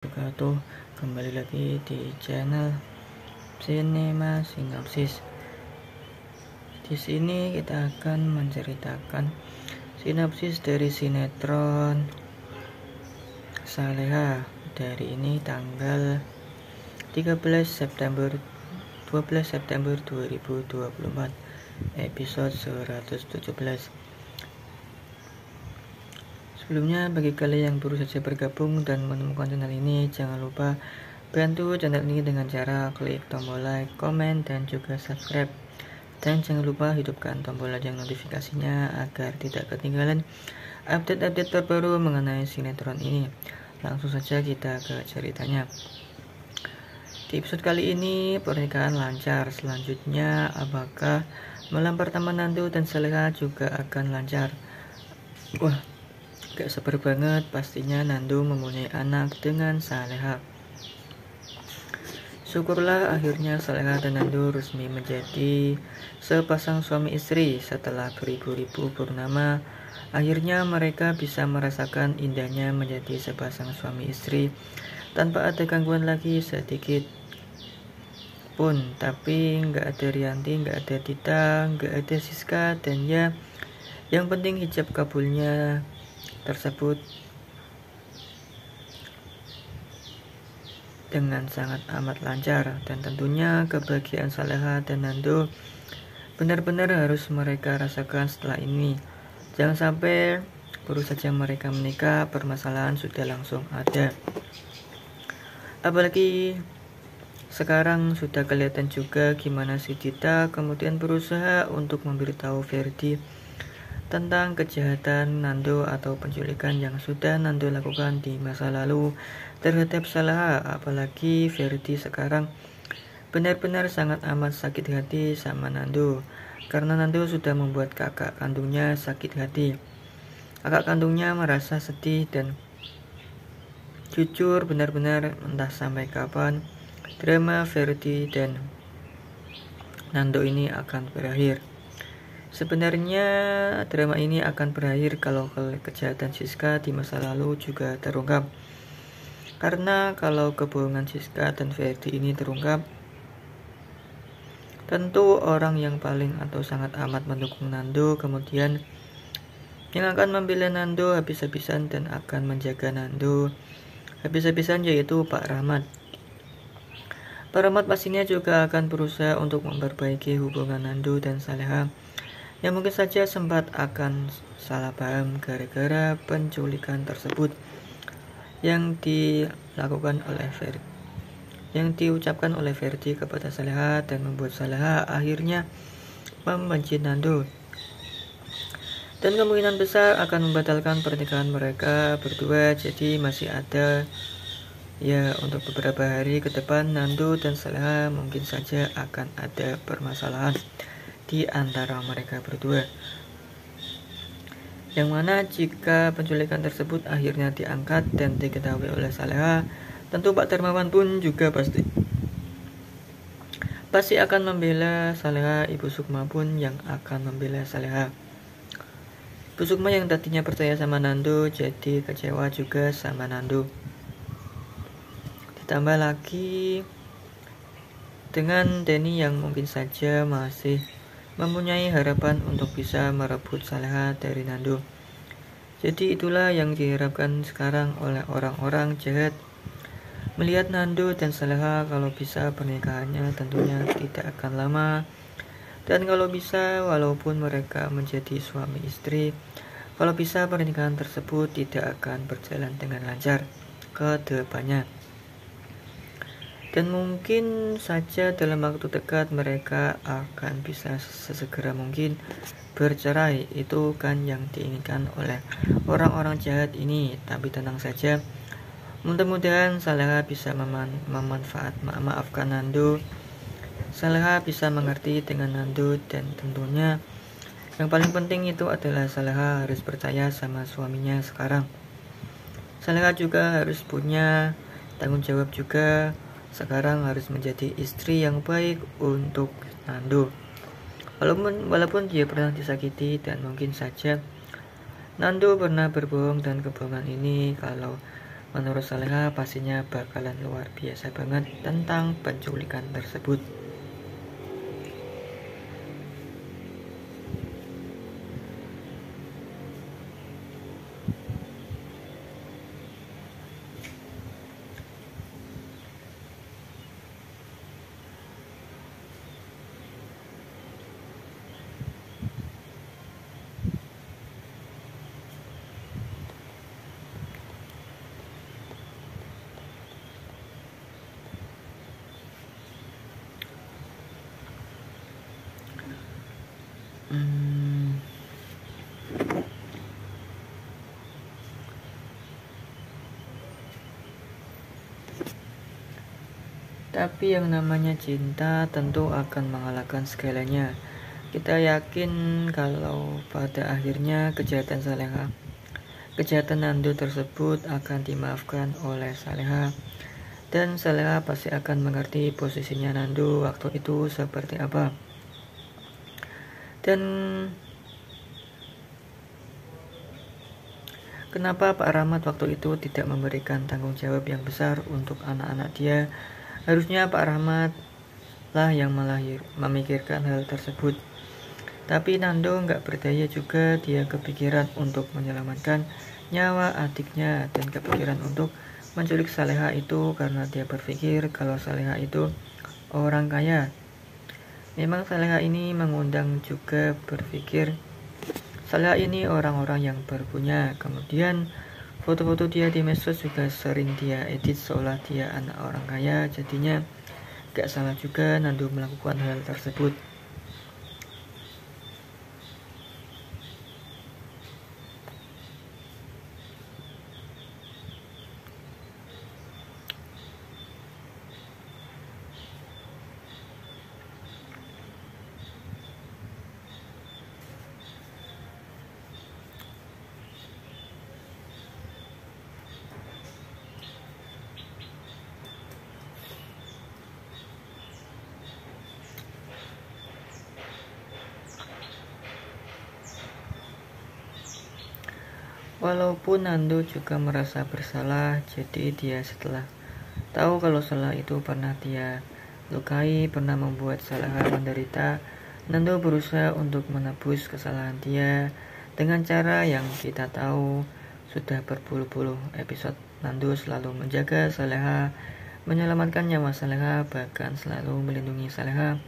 Wabarakatuh. Kembali lagi di channel Cinema Sinopsis. Di sini kita akan menceritakan sinopsis dari sinetron Saleha dari ini tanggal 12 September 2024, episode 117. Sebelumnya, bagi kalian yang baru saja bergabung dan menemukan channel ini, jangan lupa bantu channel ini dengan cara klik tombol like, komen, dan juga subscribe. Dan jangan lupa hidupkan tombol lonceng notifikasinya agar tidak ketinggalan update-update terbaru mengenai sinetron ini. Langsung saja kita ke ceritanya. Di episode kali ini, pernikahan lancar. Selanjutnya, apakah malam pertama Nando dan Saleha juga akan lancar? Wah, gak sabar banget, pastinya Nando mempunyai anak dengan Saleha. Syukurlah akhirnya Saleha dan Nando resmi menjadi sepasang suami istri. Setelah beribu-ribu purnama, akhirnya mereka bisa merasakan indahnya menjadi sepasang suami istri tanpa ada gangguan lagi sedikit pun. Tapi gak ada Rianti, gak ada Tita, gak ada Siska, dan ya yang penting hijab kabulnya tersebut dengan sangat amat lancar, dan tentunya kebahagiaan Saleha dan Nando benar-benar harus mereka rasakan setelah ini. Jangan sampai baru saja mereka menikah permasalahan sudah langsung ada. Apalagi sekarang sudah kelihatan juga gimana si Tita kemudian berusaha untuk memberitahu Ferdi tentang kejahatan Nando atau penculikan yang sudah Nando lakukan di masa lalu terhadap Saleha. Apalagi Ferdi sekarang benar-benar sangat amat sakit hati sama Nando karena Nando sudah membuat kakak kandungnya sakit hati. Kakak kandungnya merasa sedih dan jujur benar-benar entah sampai kapan drama Ferdi dan Nando ini akan berakhir. Sebenarnya drama ini akan berakhir kalau kejahatan Siska di masa lalu juga terungkap. Karena kalau kebohongan Siska dan Ferdi ini terungkap, tentu orang yang paling atau sangat amat mendukung Nando kemudian yang akan membela Nando habis-habisan dan akan menjaga Nando habis-habisan, yaitu Pak Rahmat. Pak Rahmat pastinya juga akan berusaha untuk memperbaiki hubungan Nando dan Saleha yang mungkin saja sempat akan salah paham gara-gara penculikan tersebut yang dilakukan oleh Ferdi, yang diucapkan oleh Ferdi kepada Saleha dan membuat Saleha akhirnya membenci Nando dan kemungkinan besar akan membatalkan pernikahan mereka berdua. Jadi masih ada ya untuk beberapa hari ke depan Nando dan Saleha mungkin saja akan ada permasalahan di antara mereka berdua, yang mana jika penculikan tersebut akhirnya diangkat dan diketahui oleh Saleha, tentu Pak Darmawan pun juga pasti akan membela Saleha. Ibu Sukma pun yang akan membela Saleha. Ibu Sukma yang tadinya percaya sama Nando jadi kecewa juga sama Nando. Ditambah lagi dengan Denny yang mungkin saja masih mempunyai harapan untuk bisa merebut Saleha dari Nando. Jadi itulah yang diharapkan sekarang oleh orang-orang jahat, melihat Nando dan Saleha kalau bisa pernikahannya tentunya tidak akan lama, dan kalau bisa walaupun mereka menjadi suami istri, kalau bisa pernikahan tersebut tidak akan berjalan dengan lancar ke depannya. Dan mungkin saja dalam waktu dekat mereka akan bisa sesegera mungkin bercerai. Itu kan yang diinginkan oleh orang-orang jahat ini. Tapi tenang saja, mudah-mudahan Saleha bisa memaafkan Nando. Saleha bisa mengerti dengan Nando, dan tentunya yang paling penting itu adalah Saleha harus percaya sama suaminya sekarang. Saleha juga harus punya tanggung jawab juga. Sekarang harus menjadi istri yang baik untuk Nando. Walaupun dia pernah disakiti dan mungkin saja Nando pernah berbohong, dan kebohongan ini kalau Menurut Saleha pastinya bakalan luar biasa banget tentang penculikan tersebut. Tapi yang namanya cinta tentu akan mengalahkan segalanya. Kita yakin kalau pada akhirnya kejahatan Nando tersebut akan dimaafkan oleh Saleha. Dan Saleha pasti akan mengerti posisinya Nando waktu itu seperti apa. Dan kenapa Pak Rahmat waktu itu tidak memberikan tanggung jawab yang besar untuk anak-anak dia? Harusnya Pak Rahmat lah yang memikirkan hal tersebut. Tapi Nando nggak berdaya juga, dia kepikiran untuk menyelamatkan nyawa adiknya dan kepikiran untuk menculik Saleha itu karena dia berpikir kalau Saleha itu orang kaya. Memang Saleha ini mengundang juga berpikir Saleha ini orang-orang yang berpunya. Kemudian foto-foto dia di medsos juga sering dia edit seolah dia anak orang kaya. Jadinya gak salah juga Nando melakukan hal tersebut. Walaupun Nando juga merasa bersalah, jadi dia setelah tahu kalau salah itu pernah dia lukai, pernah membuat Saleha menderita, Nando berusaha untuk menebus kesalahan dia dengan cara yang kita tahu. Sudah berpuluh-puluh episode Nando selalu menjaga Saleha, menyelamatkan nyawa Saleha, bahkan selalu melindungi Saleha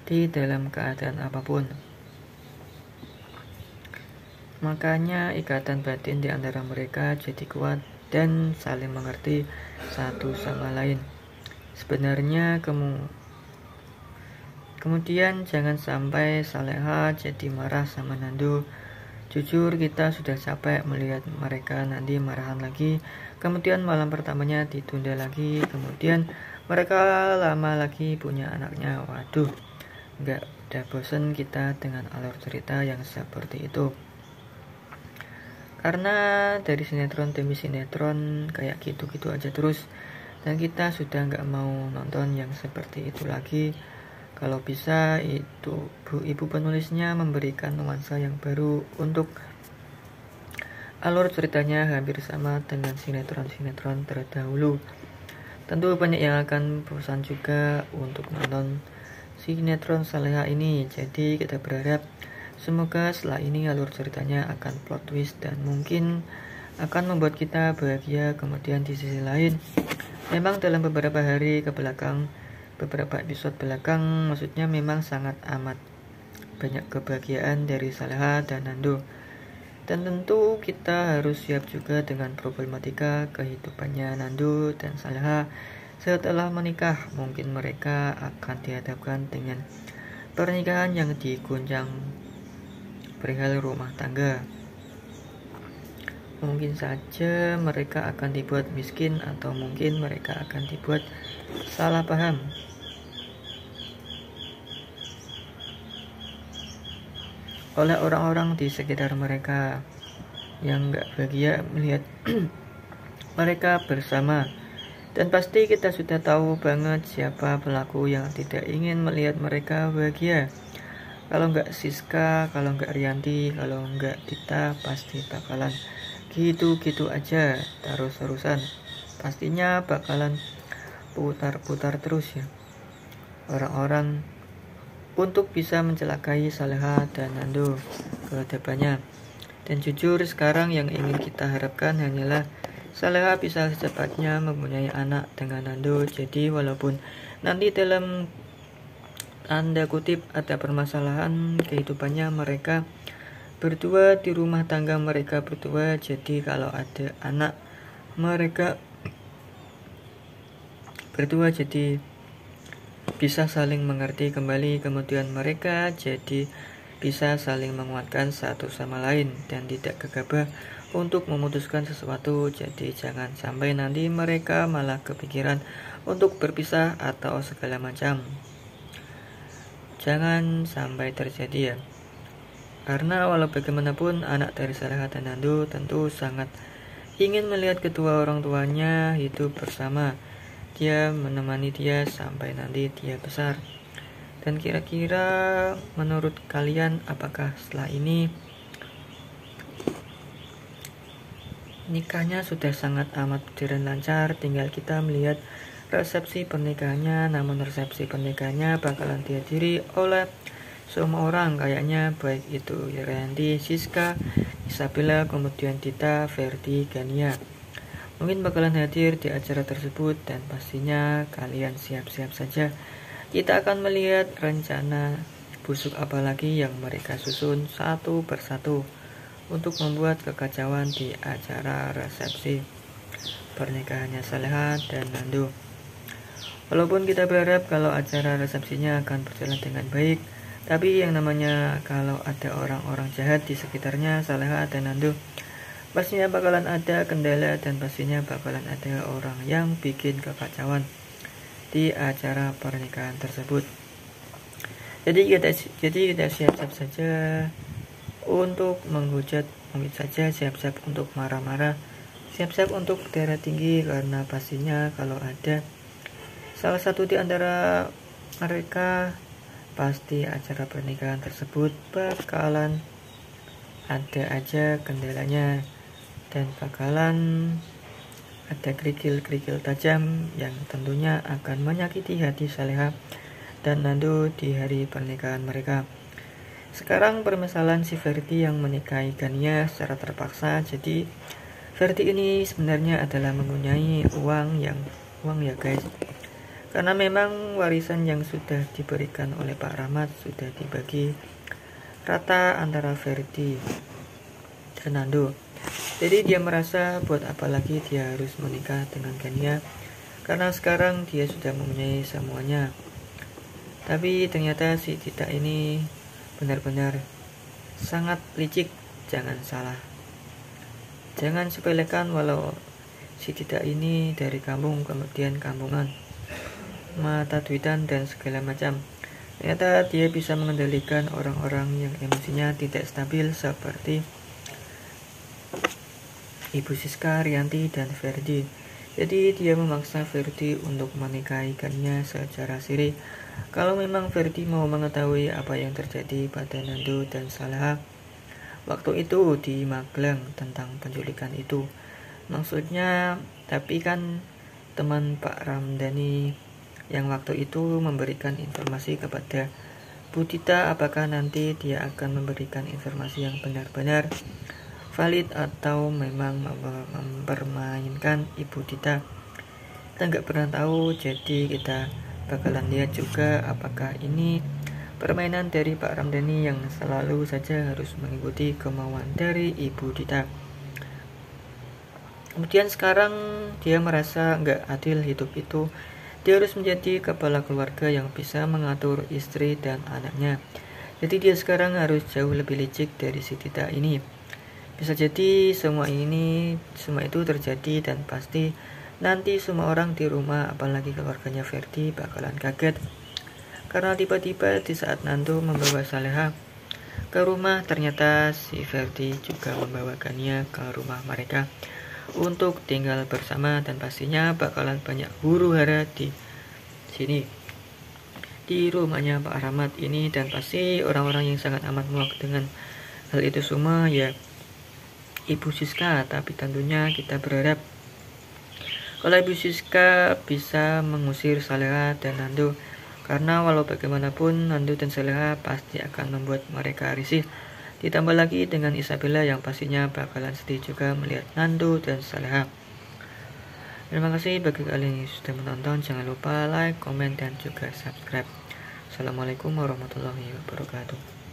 di dalam keadaan apapun. Makanya ikatan batin di antara mereka jadi kuat dan saling mengerti satu sama lain. Sebenarnya kemudian jangan sampai Saleha jadi marah sama Nando. Jujur kita sudah capek melihat mereka nanti marahan lagi. Kemudian malam pertamanya ditunda lagi. Kemudian mereka lama lagi punya anaknya. Waduh, nggak udah bosen kita dengan alur cerita yang seperti itu. Karena dari sinetron demi sinetron kayak gitu-gitu aja terus, dan kita sudah nggak mau nonton yang seperti itu lagi. Kalau bisa itu ibu penulisnya memberikan nuansa yang baru untuk alur ceritanya hampir sama dengan sinetron-sinetron terdahulu. Tentu banyak yang akan bosan juga untuk nonton sinetron Saleha ini. Jadi kita berharap semoga setelah ini alur ceritanya akan plot twist dan mungkin akan membuat kita bahagia. Kemudian di sisi lain, memang dalam beberapa hari ke belakang, beberapa episode belakang, maksudnya memang sangat amat banyak kebahagiaan dari Saleha dan Nando. Dan tentu kita harus siap juga dengan problematika kehidupannya Nando dan Saleha setelah menikah. Mungkin mereka akan dihadapkan dengan pernikahan yang diguncang perihal rumah tangga. Mungkin saja mereka akan dibuat miskin atau mungkin mereka akan dibuat salah paham. Oleh orang-orang di sekitar mereka yang gak bahagia melihat mereka bersama. Dan pasti kita sudah tahu banget siapa pelaku yang tidak ingin melihat mereka bahagia. Kalau nggak Siska, kalau nggak Rianti, kalau nggak Dita, pasti bakalan gitu-gitu aja terus-terusan. pastinya bakalan putar-putar terus ya orang-orang untuk bisa mencelakai Saleha dan Nando ke depannya. Dan jujur sekarang yang ingin kita harapkan hanyalah Saleha bisa secepatnya mempunyai anak dengan Nando. Jadi walaupun nanti dalam tanda kutip ada permasalahan kehidupannya mereka berdua di rumah tangga mereka berdua, jadi kalau ada anak mereka berdua jadi bisa saling mengerti kembali, kemudian mereka jadi bisa saling menguatkan satu sama lain dan tidak gegabah untuk memutuskan sesuatu. Jadi jangan sampai nanti mereka malah kepikiran untuk berpisah atau segala macam. Jangan sampai terjadi ya. Karena walau bagaimanapun anak dari Saleha dan Nando tentu sangat ingin melihat kedua orang tuanya hidup bersama. Dia menemani dia sampai nanti dia besar. Dan kira-kira menurut kalian apakah setelah ini nikahnya sudah sangat amat berjalan lancar, tinggal kita melihat resepsi pernikahannya. Namun resepsi pernikahannya bakalan dihadiri oleh semua orang kayaknya, baik itu Yanti, Siska, Isabella, kemudian Dita, Ferdi, Gania. Mungkin bakalan hadir di acara tersebut dan pastinya kalian siap-siap saja. Kita akan melihat rencana busuk apa lagi yang mereka susun satu persatu untuk membuat kekacauan di acara resepsi pernikahannya Saleha dan Nando. Walaupun kita berharap kalau acara resepsinya akan berjalan dengan baik, tapi yang namanya kalau ada orang-orang jahat di sekitarnya Saleha dan Nando, pastinya bakalan ada kendala dan pastinya bakalan ada orang yang bikin kekacauan di acara pernikahan tersebut. Jadi kita siap-siap saja untuk menghujat, mungkin saja siap-siap untuk marah-marah, siap-siap untuk berdarah tinggi, karena pastinya kalau ada salah satu di antara mereka, pasti acara pernikahan tersebut bakalan ada aja kendalanya dan bakalan ada kerikil-kerikil tajam yang tentunya akan menyakiti hati Saleha dan Nando di hari pernikahan mereka. Sekarang permasalahan si Ferdi yang menikahi Gania secara terpaksa. Jadi Ferdi ini sebenarnya adalah mempunyai uang ya guys. Karena memang warisan yang sudah diberikan oleh Pak Rahmat sudah dibagi rata antara Ferdi dan Nando. Jadi dia merasa buat apa lagi dia harus menikah dengan Gania, karena sekarang dia sudah mempunyai semuanya. Tapi ternyata si Dita ini benar-benar sangat licik, jangan salah. Jangan sepelekan walau si Dita ini dari kampung, kemudian kampungan, mata duitan dan segala macam. Ternyata dia bisa mengendalikan orang-orang yang emosinya tidak stabil seperti Ibu Siska, Rianti, dan Ferdi. Jadi dia memaksa Ferdi untuk menikahikannya secara siri. Kalau memang Ferdi mau mengetahui apa yang terjadi pada Nando dan Saleha waktu itu di Magelang tentang penculikan itu. Maksudnya, tapi kan teman Pak Ramdhani yang waktu itu memberikan informasi kepada Bu Dita, apakah nanti dia akan memberikan informasi yang benar-benar valid atau memang mempermainkan Ibu Dita. Kita nggak pernah tahu, jadi kita bakalan lihat juga apakah ini permainan dari Pak Ramdhani yang selalu saja harus mengikuti kemauan dari Ibu Dita. Kemudian sekarang dia merasa nggak adil hidup itu. Dia harus menjadi kepala keluarga yang bisa mengatur istri dan anaknya. Jadi dia sekarang harus jauh lebih licik dari si Dita ini. Bisa jadi semua itu terjadi dan pasti nanti semua orang di rumah, apalagi keluarganya Ferdi, bakalan kaget. Karena tiba-tiba di saat Nando membawa Saleha ke rumah, ternyata si Ferdi juga membawakannya ke rumah mereka untuk tinggal bersama, dan pastinya bakalan banyak huru-hara di sini di rumahnya Pak Rahmat ini. Dan pasti orang-orang yang sangat amat muak dengan hal itu semua ya Ibu Siska. Tapi tentunya kita berharap Kalau Ibu Siska bisa mengusir Saleha dan Nando, karena walau bagaimanapun Nando dan Saleha pasti akan membuat mereka risih. Ditambah lagi dengan Isabella yang pastinya bakalan sedih juga melihat Nando dan Saleha. Terima kasih bagi kalian yang sudah menonton. Jangan lupa like, komen, dan juga subscribe. Assalamualaikum warahmatullahi wabarakatuh.